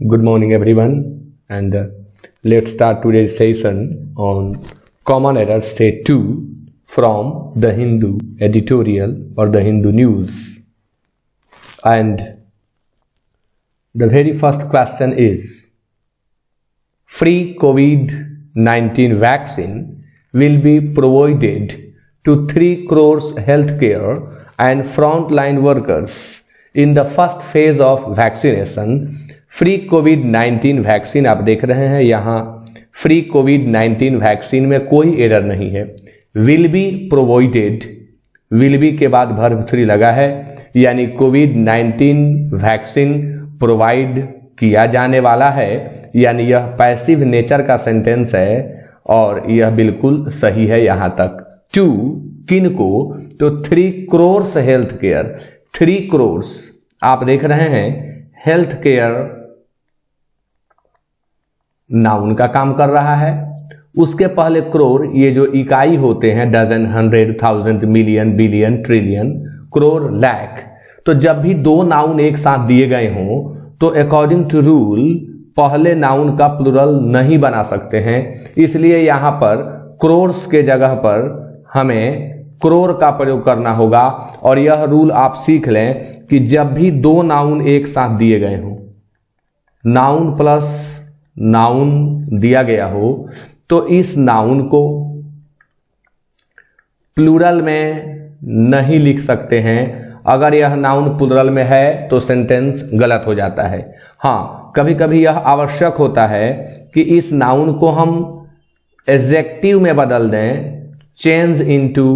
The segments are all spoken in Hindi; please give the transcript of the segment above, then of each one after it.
Good morning, everyone, and let's start today's session on common errors set 2 from the Hindu editorial or the Hindu news. And the very first question is, free COVID-19 vaccine will be provided to 3 crores healthcare and frontline workers in the first phase of vaccination. Free covid vaccine आप देख रहे हैं यहाँ फ्री कोविड-19 वैक्सीन में कोई एरर नहीं है। Will be provided, will be के बाद वर्ब 3 लगा है, यानी कोविड-19 वैक्सीन प्रोवाइड किया जाने वाला है, यानी यह पैसिव नेचर का सेंटेंस है और यह बिल्कुल सही है यहाँ तक। टू किनको, तो 3 crores हेल्थ केयर, 3 crores आप देख रहे हैं हेल्थ केयर नाउन का काम कर रहा है, उसके पहले क्रोर ये जो इकाई होते हैं dozen, 100, 1000, million, billion, trillion, crore, lakh, तो जब भी 2 नाउन एक साथ दिए गए हों तो अकॉर्डिंग टू रूल पहले नाउन का प्लुरल नहीं बना सकते हैं, इसलिए यहां पर क्रोर्स के जगह पर हमें क्रोर का प्रयोग करना होगा। और यह रूल आप सीख लें कि जब भी 2 नाउन एक साथ दिए गए हों, नाउन प्लस नाउन दिया गया हो, तो इस नाउन को प्लूरल में नहीं लिख सकते हैं। अगर यह नाउन प्लूरल में है तो सेंटेंस गलत हो जाता है। हाँ, कभी कभी यह आवश्यक होता है कि इस नाउन को हम एडजेक्टिव में बदल दें, चेंज इनटू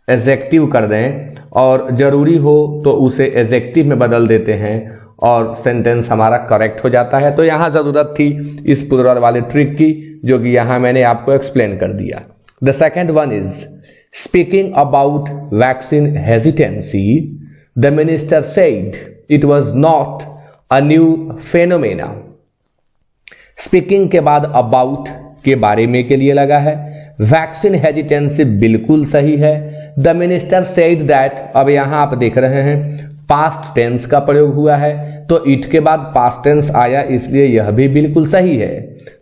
एडजेक्टिव कर दें, और जरूरी हो तो उसे एडजेक्टिव में बदल देते हैं और सेंटेंस हमारा करेक्ट हो जाता है। तो यहां जरूरत थी इस प्लुरल वाले ट्रिक की, जो कि यहां मैंने आपको एक्सप्लेन कर दिया। The second one is speaking about vaccine hesitancy, the minister said it was not a new phenomena. Speaking के बाद अबाउट के बारे में के लिए लगा है, वैक्सीन हेजिटेंसी बिल्कुल सही है। द मिनिस्टर सेड दैट, अब यहां आप देख रहे हैं पास्ट टेंस का प्रयोग हुआ है, तो इट के बाद पास्ट टेंस आया, इसलिए यह भी बिल्कुल सही है।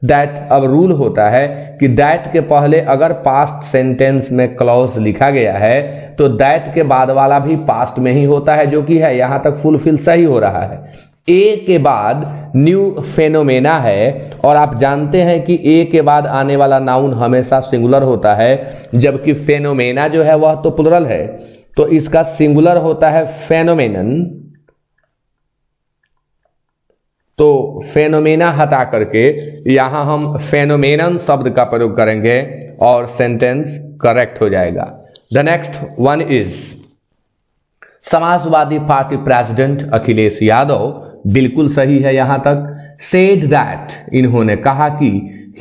दैट, अब रूल होता है कि दैट के पहले अगर पास्ट सेंटेंस में क्लॉज लिखा गया है तो दैट के बाद वाला भी पास्ट में ही होता है, जो कि है यहां तक फुलफिल सही हो रहा है। ए के बाद न्यू फेनोमेना है, और आप जानते हैं कि ए के बाद आने वाला नाउन हमेशा सिंगुलर होता है, जबकि फेनोमेना जो है वह तो प्लुरल है, तो इसका सिंगुलर होता है फेनोमेनन। तो फेनोमेना हटा करके यहां हम फेनोमेनन शब्द का प्रयोग करेंगे और सेंटेंस करेक्ट हो जाएगा। The next one is Samajwadi party president Akhilesh Yadav, बिल्कुल सही है यहां तक। सेड दैट, इन्होंने कहा कि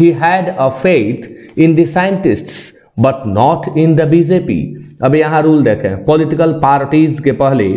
he had a faith in the scientists but not in the BJP. अब यहां रूल देखें, पॉलिटिकल पार्टीज के पहले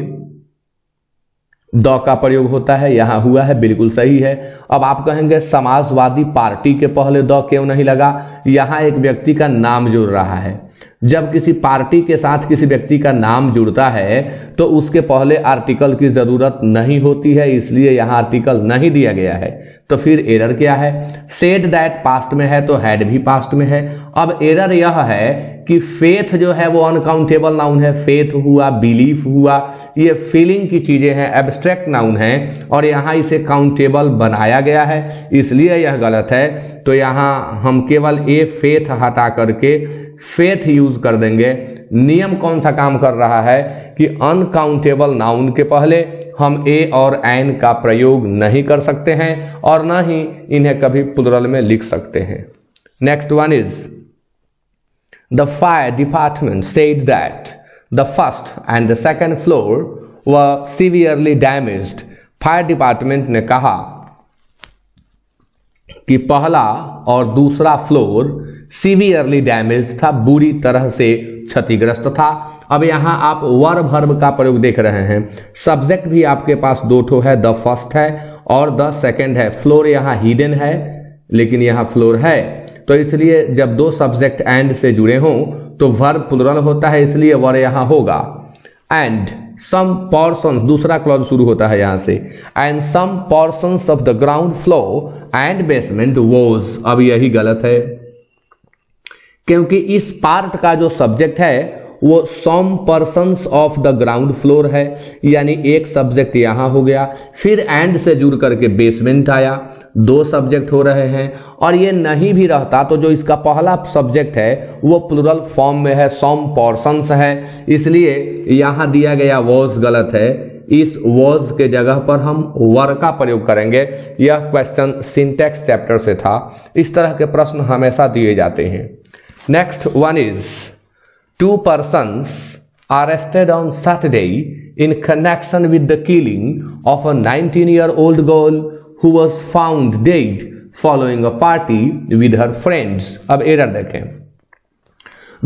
द का प्रयोग होता है, यहां हुआ है, बिल्कुल सही है। अब आप कहेंगे समाजवादी पार्टी के पहले द क्यों नहीं लगा? यहां एक व्यक्ति का नाम जुड़ रहा है। जब किसी पार्टी के साथ किसी व्यक्ति का नाम जुड़ता है तो उसके पहले आर्टिकल की जरूरत नहीं होती है, इसलिए यहां आर्टिकल नहीं दिया गया है। तो फिर एरर क्या है? सेड दैट पास्ट में है तो हैड भी पास्ट में है। अब एरर यह है कि फेथ जो है वो अनकाउंटेबल नाउन है, फेथ हुआ, बिलीफ हुआ, ये फीलिंग की चीजें हैं, एब्स्ट्रैक्ट नाउन है, और यहां इसे काउंटेबल बनाया गया है, इसलिए यह गलत है। तो यहां हम केवल ए फेथ हटा करके फेथ यूज कर देंगे। नियम कौन सा काम कर रहा है कि अनकाउंटेबल नाउन के पहले हम ए और एन का प्रयोग नहीं कर सकते हैं और न ही इन्हें कभी प्लुरल में लिख सकते हैं। Next one is the fire department said that the first and the second floor were severely damaged. Fire department ने कहा कि पहला और दूसरा फ्लोर सीवियरली डैमेज्ड था, बुरी तरह से क्षतिग्रस्त था। अब यहां आप वर वर्ब का प्रयोग देख रहे हैं। सब्जेक्ट भी आपके पास 2 ठो है, द फर्स्ट है और द सेकेंड है। फ्लोर यहां हिडन है लेकिन यहां फ्लोर है, तो इसलिए जब 2 सब्जेक्ट एंड से जुड़े हों तो वर्ब प्लुरल होता है, इसलिए वर यहां होगा। एंड सम पोर्शंस, दूसरा क्लॉज शुरू होता है यहां से, and some portions of the ground floor and basement was. अब यही गलत है, क्योंकि इस पार्ट का जो सब्जेक्ट है वो some persons of the ground floor है, यानी एक सब्जेक्ट यहां हो गया, फिर एंड से जुड़ करके बेसमेंट आया, दो सब्जेक्ट हो रहे हैं। और ये नहीं भी रहता तो जो इसका पहला सब्जेक्ट है वो प्लूरल फॉर्म में है, सम पर्सन्स है, इसलिए यहां दिया गया वॉज गलत है। इस वॉज के जगह पर हम वर का प्रयोग करेंगे। यह क्वेश्चन सिंटैक्स चैप्टर से था। इस तरह के प्रश्न हमेशा दिए जाते हैं। Next one is, two persons arrested on Saturday in connection with the killing of a 19-year-old girl who was found dead following a party with her friends। अब एरर देखें,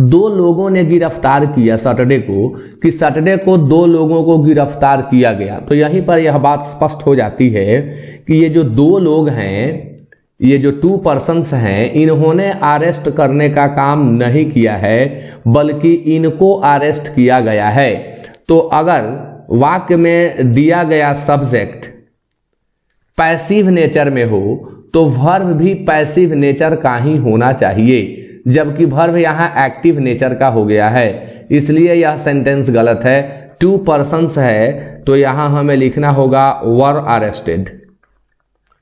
दो लोगों ने गिरफ्तार किया सैटरडे को, कि सैटरडे को दो लोगों को गिरफ्तार किया गया। तो यहीं पर यह बात स्पष्ट हो जाती है कि ये जो दो लोग हैं, ये जो टू पर्सन्स हैं, इन्होंने अरेस्ट करने का काम नहीं किया है, बल्कि इनको अरेस्ट किया गया है। तो अगर वाक्य में दिया गया सब्जेक्ट पैसिव नेचर में हो तो वर्ब भी पैसिव नेचर का ही होना चाहिए, जबकि वर्ब यहां एक्टिव नेचर का हो गया है, इसलिए यह सेंटेंस गलत है। टू पर्सन्स है तो यहां हमें लिखना होगा वर अरेस्टेड।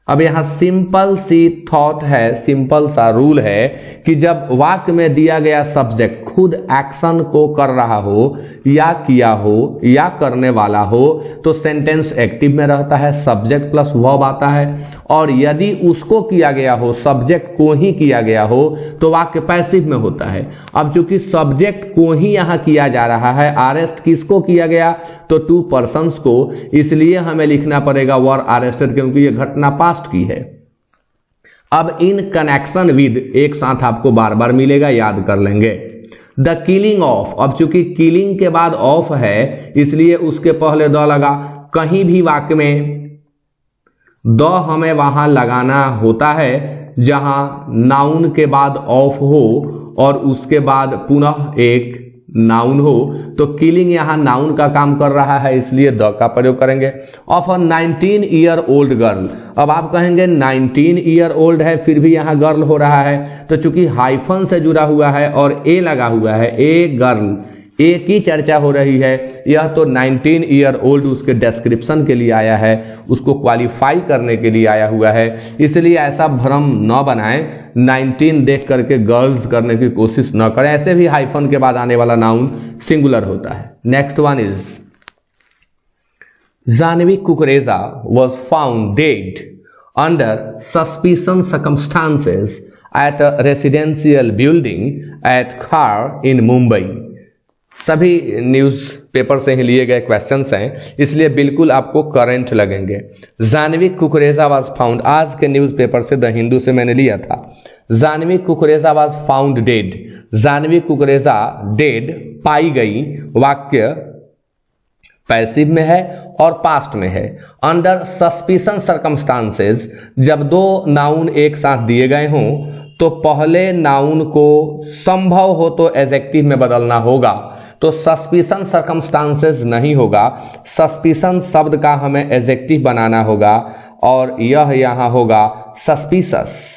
अब यहां सिंपल सी थॉट है, सिंपल सा रूल है कि जब वाक्य में दिया गया सब्जेक्ट खुद एक्शन को कर रहा हो या किया हो या करने वाला हो तो सेंटेंस एक्टिव में रहता है, सब्जेक्ट प्लस वर्ब आता है। और यदि उसको किया गया हो, सब्जेक्ट को ही किया गया हो, तो वाक्य पैसिव में होता है। अब चूंकि सब्जेक्ट को ही यहां किया जा रहा है, अरेस्ट किसको किया गया, तो टू पर्सन्स को, इसलिए हमें लिखना पड़ेगा वर अरेस्टेड, क्योंकि यह घटना पास्ट की है। अब इन कनेक्शन विद एक साथ आपको बार बार मिलेगा, याद कर लेंगे। द किलिंग ऑफ, अब चूंकि किलिंग के बाद ऑफ है इसलिए उसके पहले द लगा। कहीं भी वाक्य में द हमें वहां लगाना होता है जहां नाउन के बाद ऑफ हो और उसके बाद पुनः एक नाउन हो, तो किलिंग यहां नाउन का काम कर रहा है, इसलिए द का प्रयोग करेंगे। Of a 19 year old girl, अब आप कहेंगे 19 ईयर ओल्ड है फिर भी यहां गर्ल हो रहा है, तो चूंकि हाइफन से जुड़ा हुआ है और ए लगा हुआ है, ए गर्ल, ए की चर्चा हो रही है, यह तो 19 ईयर ओल्ड उसके डिस्क्रिप्शन के लिए आया है, उसको क्वालिफाई करने के लिए आया हुआ है, इसलिए ऐसा भ्रम न बनाएं, 19 देख करके गर्ल्स करने की कोशिश न करें। ऐसे भी हाइफन के बाद आने वाला नाउन सिंगुलर होता है। Next one is, Janhvi Kukreja was found dead under suspicion circumstances at a residential building at Khar in Mumbai. सभी न्यूज पेपर से ही लिए गए क्वेश्चंस हैं, इसलिए बिल्कुल आपको करंट लगेंगे। जानवी कुकरेजा वाज फाउंड, आज के न्यूज पेपर से, द हिंदू से मैंने लिया था। Janvi Kukreja was found dead, Janvi Kukreja dead पाई गई, वाक्य पैसिव में है और पास्ट में है। अंडर सस्पिशन सर्कमस्टांसेस, जब दो नाउन एक साथ दिए गए हों तो पहले नाउन को संभव हो तो एडजेक्टिव में बदलना होगा, तो सस्पिशन सर्कमस्टांसेस नहीं होगा, सस्पिशन शब्द का हमें एडजेक्टिव बनाना होगा और यह यहां होगा सस्पिशस।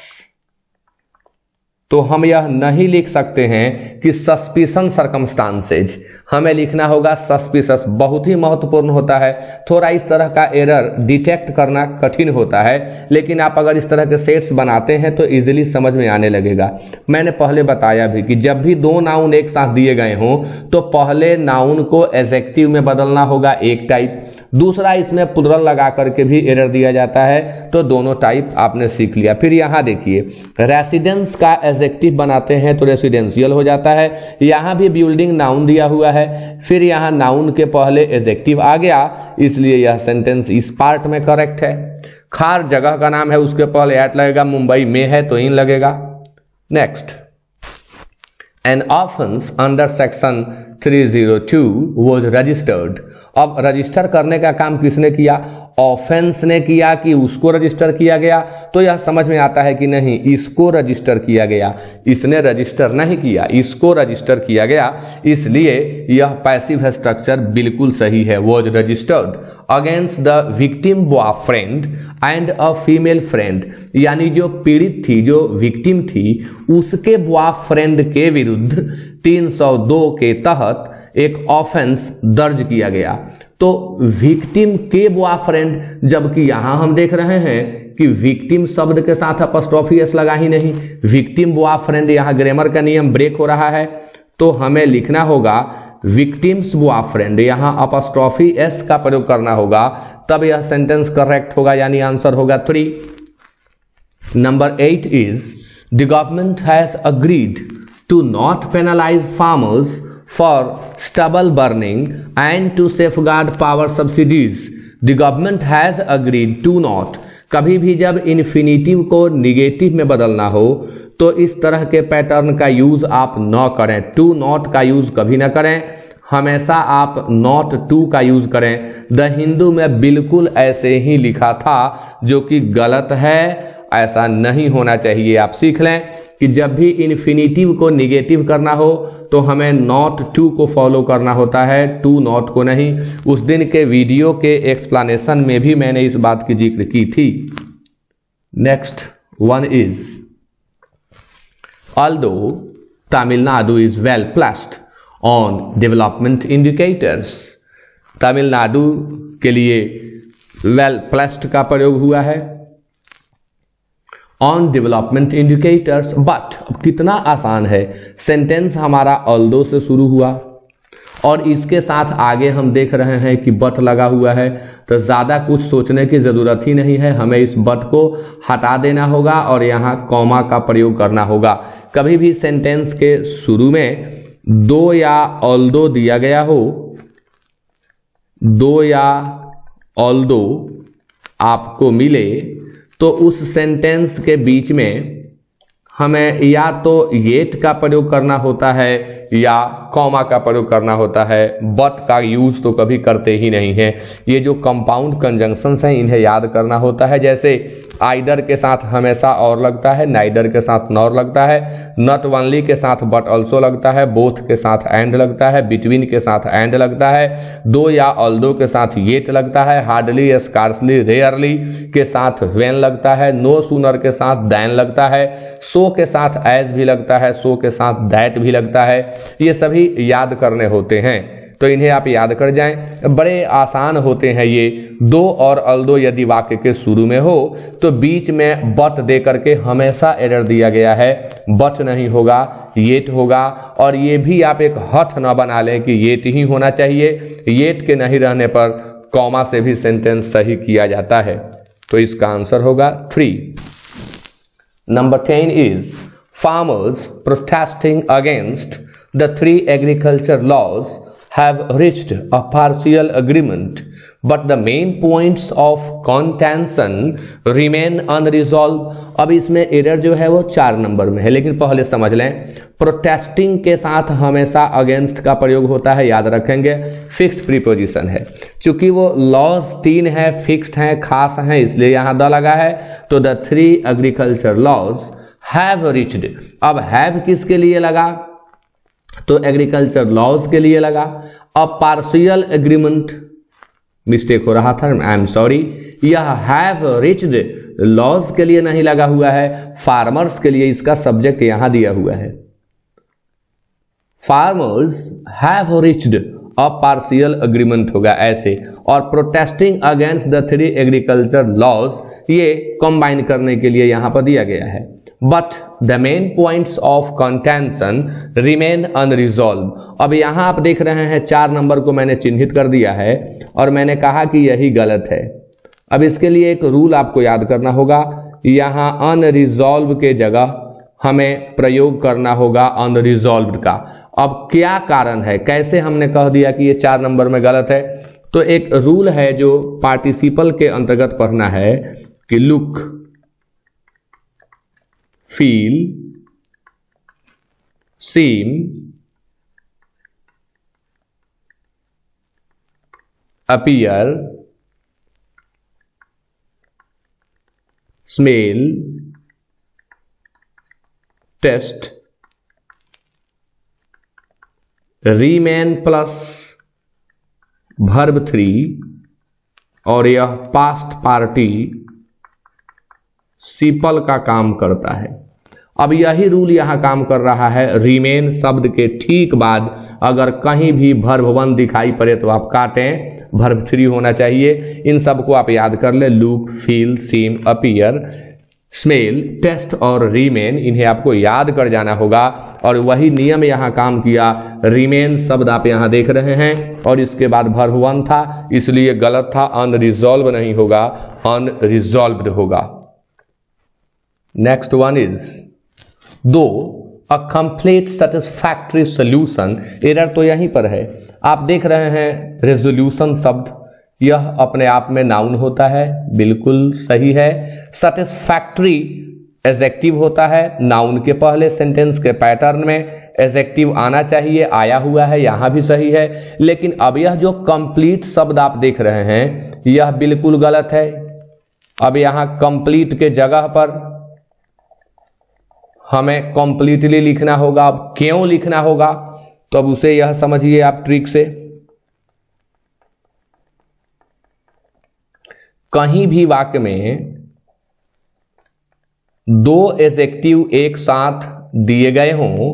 तो हम यह नहीं लिख सकते हैं कि सस्पिशन सर्कमस्टांसेज, हमें लिखना होगा सस्पिशस। बहुत ही महत्वपूर्ण होता है, थोड़ा इस तरह का एरर डिटेक्ट करना कठिन होता है, लेकिन आप अगर इस तरह के सेट्स बनाते हैं तो इजीली समझ में आने लगेगा। मैंने पहले बताया भी कि जब भी दो नाउन एक साथ दिए गए हों तो पहले नाउन को एडजेक्टिव में बदलना होगा, एक टाइप, दूसरा इसमें प्लुरल लगा करके भी एरर दिया जाता है, तो दोनों टाइप आपने सीख लिया। फिर यहां देखिए, रेसिडेंस का एडजेक्टिव बनाते हैं तो रेसिडेंशियल हो जाता है, यहां भी बिल्डिंग नाउन दिया हुआ है, फिर यहां नाउन के पहले एडजेक्टिव आ गया, इसलिए यह सेंटेंस इस पार्ट में करेक्ट है। खार जगह का नाम है, उसके पहले एट लगेगा, मुंबई में है तो इन लगेगा। Next, an offence under section 302 was registered. अब रजिस्टर करने का काम किसने किया? ऑफेंस ने किया कि उसको रजिस्टर किया गया, तो यह समझ में आता है कि नहीं, इसको रजिस्टर किया गया, इसने रजिस्टर नहीं किया, इसको रजिस्टर किया गया, इसलिए यह पैसिव स्ट्रक्चर बिल्कुल सही है। Was registered against the victim boyfriend and a female friend, यानी जो पीड़ित थी, जो विक्टिम थी, उसके बॉयफ्रेंड के विरुद्ध 302 के तहत एक ऑफेंस दर्ज किया गया। तो विक्टिम के बॉयफ्रेंड, जबकि यहां हम देख रहे हैं कि विक्टिम शब्द के साथ अपॉस्ट्रोफी एस लगा ही नहीं, विक्टिम बॉयफ्रेंड, यहां ग्रामर का नियम ब्रेक हो रहा है, तो हमें लिखना होगा विक्टिम्स बॉयफ्रेंड, यहां अपॉस्ट्रोफी एस का प्रयोग करना होगा, तब यह सेंटेंस करेक्ट होगा, यानी आंसर होगा 3। Number 8 is the government has agreed to not penalize farmers for stubble burning and to safeguard power subsidies. The government has agreed to not, कभी भी जब इन्फिनिटिव को निगेटिव में बदलना हो तो इस तरह के पैटर्न का यूज आप न करें, टू नॉट का यूज कभी ना करें, हमेशा आप नॉट टू का यूज करें। द हिंदू में बिल्कुल ऐसे ही लिखा था, जो कि गलत है, ऐसा नहीं होना चाहिए। आप सीख लें कि जब भी इन्फिनिटिव को निगेटिव करना हो तो हमें नॉट टू को फॉलो करना होता है, टू नॉट को नहीं। उस दिन के वीडियो के एक्सप्लेनेशन में भी मैंने इस बात की जिक्र की थी। Next one is although Tamil Nadu is well placed on development indicators, Tamil Nadu के लिए वेल प्लेस्ड का प्रयोग हुआ है ऑन डेवलपमेंट इंडिकेटर्स, बट अब कितना आसान है, सेंटेंस हमारा ऑल्दो से शुरू हुआ और इसके साथ आगे हम देख रहे हैं कि बट लगा हुआ है, तो ज़्यादा कुछ सोचने की ज़रूरत ही नहीं है, हमें इस बट को हटा देना होगा और यहाँ कॉमा का प्रयोग करना होगा। कभी भी सेंटेंस के शुरू में दो या ऑल्दो दिया गया हो, दो या ऑल्दो आपको मिले, तो उस सेंटेंस के बीच में हमें या तो येट का प्रयोग करना होता है या कॉमा का प्रयोग करना होता है, बट का यूज तो कभी करते ही नहीं है। ये जो कंपाउंड कंजंक्शंस हैं इन्हें याद करना होता है, जैसे आइदर के साथ हमेशा और लगता है, नाइदर के साथ नॉर लगता है, नॉट ओनली के साथ बट ऑल्सो लगता है, बोथ के साथ एंड लगता है, बिटवीन के साथ एंड लगता है, दो या ऑल्दो के साथ येट लगता है, हार्डली स्कार्सली रेयरली के साथ व्हेन लगता है, नो सूनर के साथ दैन लगता है, सो के साथ एज भी लगता है, सो के साथ दैट भी लगता है। ये सभी याद करने होते हैं, तो इन्हें आप याद कर जाएं, बड़े आसान होते हैं ये। दो और ऑल्दो यदि वाक्य के शुरू में हो तो बीच में बट दे करके हमेशा एरर दिया गया है, बट नहीं होगा, येट होगा। और ये भी आप एक हथ न बना लें कि येट ही होना चाहिए, येट के नहीं रहने पर कॉमा से भी सेंटेंस सही किया जाता है। तो इसका आंसर होगा 3। Number 10 is farmers protesting against the 3 agriculture laws have reached a partial agreement, but the main points of contention remain unresolved. अब इसमें एरर जो है वो 4 नंबर में है, लेकिन पहले समझ लें, प्रोटेस्टिंग के साथ हमेशा अगेंस्ट का प्रयोग होता है, याद रखेंगे, फिक्स्ड प्रीपोजिशन है। चूंकि वो लॉज 3 है, फिक्स्ड हैं, खास हैं, इसलिए यहाँ द लगा है। तो the 3 agriculture laws have reached, अब हैव किसके लिए लगा, तो एग्रीकल्चर लॉज के लिए लगा। अब पार्शियल एग्रीमेंट, मिस्टेक हो रहा था, आई एम सॉरी, यह हैव रिच्ड लॉज के लिए नहीं लगा हुआ है, फार्मर्स के लिए इसका सब्जेक्ट यहां दिया हुआ है। Farmers have reached a partial agreement होगा ऐसे, और protesting against the 3 agriculture laws ये कंबाइन करने के लिए यहां पर दिया गया है। But the main points of contention remain unresolved. अब यहां आप देख रहे हैं 4 नंबर को मैंने चिन्हित कर दिया है और मैंने कहा कि यही गलत है। अब इसके लिए एक रूल आपको याद करना होगा, यहां अनरिजॉल्व के जगह हमें प्रयोग करना होगा अनरिजॉल्व्ड का। अब क्या कारण है, कैसे हमने कह दिया कि ये 4 नंबर में गलत है, तो एक रूल है जो पार्टिसिपल के अंतर्गत पढ़ना है कि look, feel, seem, appear, smell taste remain plus verb 3 और यह पास्ट पार्टिसिपल का काम करता है। अब यही रूल यहां काम कर रहा है। रिमेन शब्द के ठीक बाद अगर कहीं भी वर्ब 1 दिखाई पड़े तो आप काटें, वर्ब 3 होना चाहिए। इन सबको आप याद कर ले, look, feel, seem, appear, smell, test और रिमेन, इन्हें आपको याद कर जाना होगा। और वही नियम यहां काम किया। रिमेन शब्द आप यहां देख रहे हैं और इसके बाद वर्ब 1 था, इसलिए गलत था, अनरिजॉल्व नहीं होगा, अनरिजॉल्व्ड होगा। नेक्स्ट वन इज दो a complete satisfactory solution. Error तो यहीं पर है, आप देख रहे हैं रेजोल्यूशन शब्द, यह अपने आप में नाउन होता है, बिल्कुल सही है। सेटिस्फैक्टरी एडजेक्टिव होता है, नाउन के पहले सेंटेंस के पैटर्न में एडजेक्टिव आना चाहिए, आया हुआ है, यहां भी सही है। लेकिन अब यह जो कंप्लीट शब्द आप देख रहे हैं यह बिल्कुल गलत है। अब यहां कंप्लीट के जगह पर हमें कंप्लीटली लिखना होगा। अब क्यों लिखना होगा तो अब उसे यह समझिए आप ट्रिक से। कहीं भी वाक्य में दो एडजेक्टिव एक साथ दिए गए हों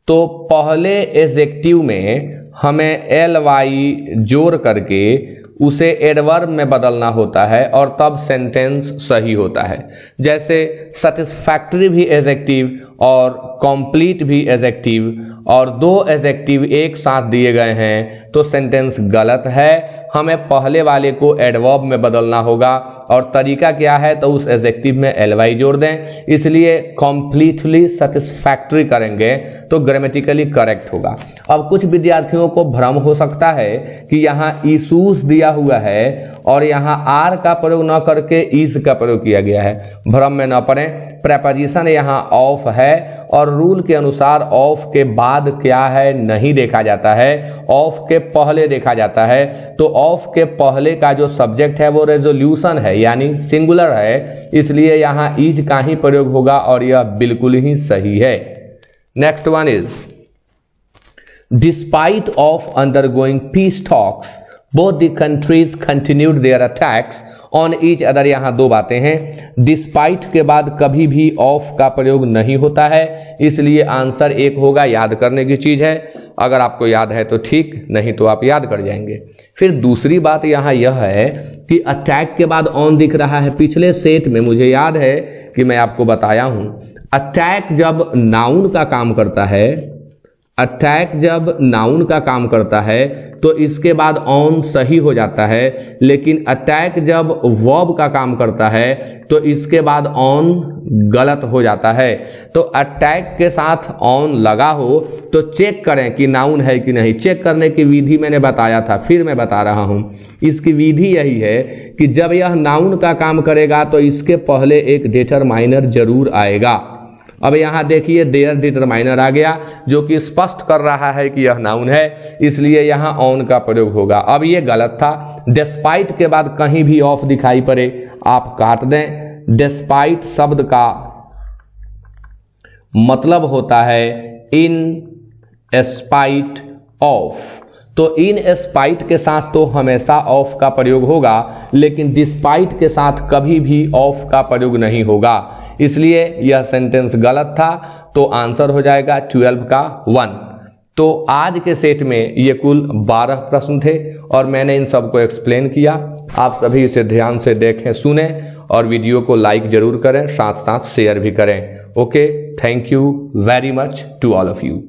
तो पहले एडजेक्टिव में हमें ly जोड़ करके उसे एडवर्ब में बदलना होता है और तब सेंटेंस सही होता है। जैसे सेटिस्फैक्टरी भी एडजेक्टिव और कंप्लीट भी एडजेक्टिव और दो एडजेक्टिव एक साथ दिए गए हैं तो सेंटेंस गलत है। हमें पहले वाले को एडवर्ब में बदलना होगा और तरीका क्या है तो उस एडजेक्टिव में ly जोड़ दें, इसलिए कंप्लीटली सेटिस्फैक्टरी करेंगे तो ग्रामेटिकली करेक्ट होगा। अब कुछ विद्यार्थियों को भ्रम हो सकता है कि यहाँ इशूज दिया हुआ है और यहाँ आर का प्रयोग न करके इज का प्रयोग किया गया है। भ्रम में न पड़े, प्रेपोजिशन यहाँ ऑफ है और रूल के अनुसार ऑफ के बाद क्या है नहीं देखा जाता है, ऑफ के पहले देखा जाता है। तो ऑफ के पहले का जो सब्जेक्ट है वो रेजोल्यूशन है यानी सिंगुलर है, इसलिए यहाँ इज का ही प्रयोग होगा और यह बिल्कुल ही सही है। Next one is despite of undergoing peace talks both the countries continued their attacks on each other। यहाँ दो बातें हैं, डिस्पाइट के बाद कभी भी ऑफ का प्रयोग नहीं होता है, इसलिए आंसर एक होगा। याद करने की चीज है, अगर आपको याद है तो ठीक, नहीं तो आप याद कर जाएंगे। फिर दूसरी बात यहाँ यह है कि अटैक के बाद ऑन दिख रहा है। पिछले सेट में मुझे याद है कि मैं आपको बताया हूं, अटैक जब नाउन का काम करता है, अटैक जब नाउन का काम करता है तो इसके बाद ऑन सही हो जाता है, लेकिन अटैक जब वर्ब का काम करता है तो इसके बाद ऑन गलत हो जाता है। तो अटैक के साथ ऑन लगा हो तो चेक करें कि नाउन है कि नहीं। चेक करने की विधि मैंने बताया था, फिर मैं बता रहा हूं। इसकी विधि यही है कि जब यह नाउन का काम करेगा तो इसके पहले एक डिटरमाइनर जरूर आएगा। अब यहाँ देखिए देयर डिटरमाइनर आ गया जो कि स्पष्ट कर रहा है कि यह नाउन है, इसलिए यहाँ ऑन का प्रयोग होगा। अब ये गलत था, डिस्पाइट के बाद कहीं भी ऑफ दिखाई पड़े आप काट दें। डिस्पाइट शब्द का मतलब होता है इन स्पाइट ऑफ, तो इन स्पाइट के साथ तो हमेशा ऑफ का प्रयोग होगा, लेकिन डिस्पाइट के साथ कभी भी ऑफ का प्रयोग नहीं होगा, इसलिए यह सेंटेंस गलत था। तो आंसर हो जाएगा 12 का 1। तो आज के सेट में ये कुल 12 प्रश्न थे और मैंने इन सबको एक्सप्लेन किया। आप सभी इसे ध्यान से देखें, सुने और वीडियो को लाइक जरूर करें, साथ साथ शेयर भी करें। Okay, thank you very much to all of you.